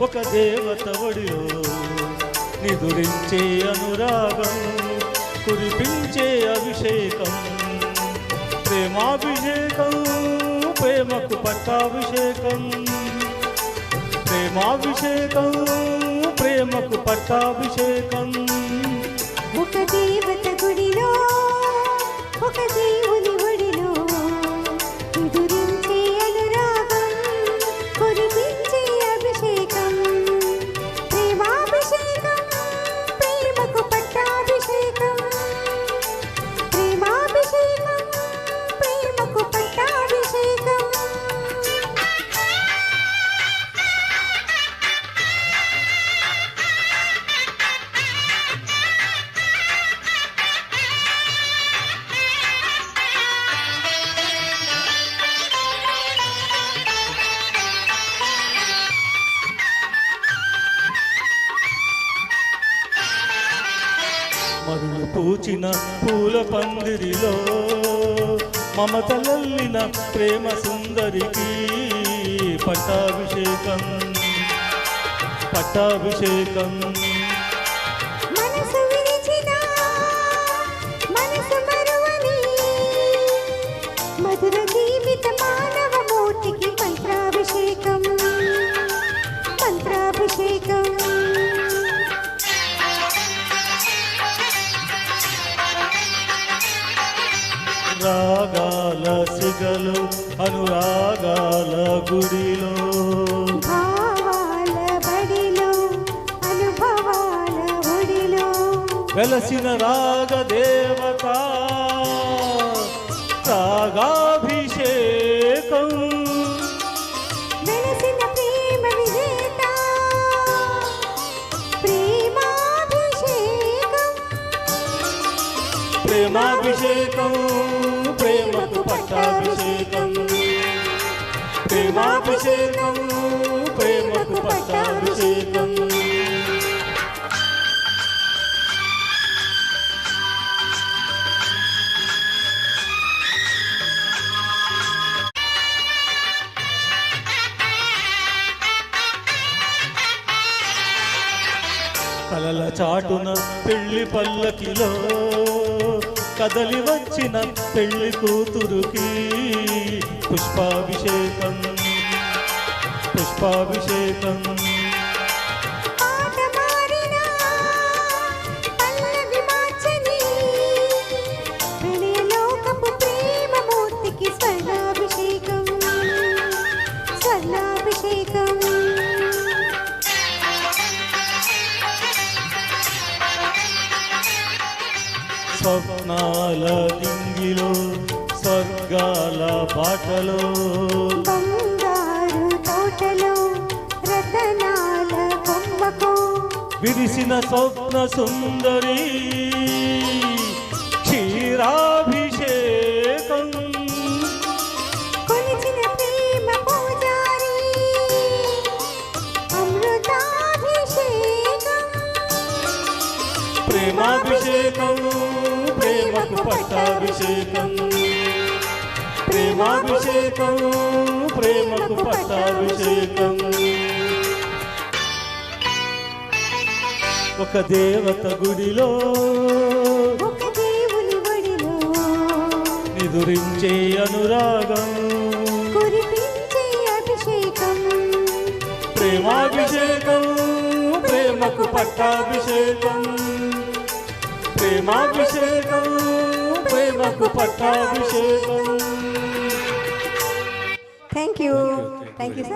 ఒక దేవత ఒడిలో నిదురించే అనురాగం కురిపించే అభిషేకం ప్రేమాభిషేకం ప్రేమకు పట్టాభిషేకం ప్రేమాభిషేకం ప్రేమకు పట్టాభిషేకం ఒక దేవత గుడిలో ఒక దేవుని ఒడిలో నిదురించే అనురాగం కురిపించే అభిషేకం ప్రేమాభిషేకం ప్రేమకు పట్టాభిషేకం ప్రేమాభిషేకం ప్రేమకు పట్టాభిషేకం మరులు పూచిన పూల పందిరిలో మమతలల్లిన ప్రేమ సుందరికి పట్టాభిషేకం పట్టాభిషేకం మనసు విరిచిన మనసు మరువని మధుర జీవిత మానవ మూర్తికి మంత్రాభిషేకం మంత్రాభిషేకం రాగాల సిగలు అనురాగాల గుడిలో భావాల బడిలో అనుభవాల ఒడిలో వెలసిన రాగ దేవత రాగాభిషేకం వెలసిన ప్రేమ విజేత ప్రేమాభిషేకం ప్రేమాభిషేకం ప్రేమకు పట్టాభిషేకం ప్రేమాభిషేకం ప్రేమకు పట్టాభిషేకం కలల చాటున పెళ్లి పల్లకిలో కదలి వచ్చిన పెళ్లి కూతురుకి పుష్పాభిషేకం పుష్పాభిషేకం పాట మారినా పల్లవి మార్చని ప్రణయలోకపు ప్రేమ మూర్తికి స్వర్ణాభిషేకం స్వర్ణాభిషేకం స్వప్నాల దింగిలో స్వర్గాల బాటలో బంగారు తోటలో రతనాల కొమ్మకు విరిసిన స్వప్న సుందరి క్షీరాభిషేకం కొలిచిన ప్రేమ పూజారి అమృతాభిషేకం ప్రేమాభిషేకం ప్రేమకు పట్టాభిషేకం ప్రేమాభిషేకం ప్రేమకు పట్టాభిషేకం ఒక దేవత గుడిలో ఒక దేవుని ఒడిలో నిదురించే అనురాగం కురిపించే అభిషేకం ప్రేమాభిషేకం ప్రేమకు పట్టాభిషేకం ప్రేమాభిషేకం ప్రేమకు పట్టాభిషేకం థ్యాంక్ యూ సార్.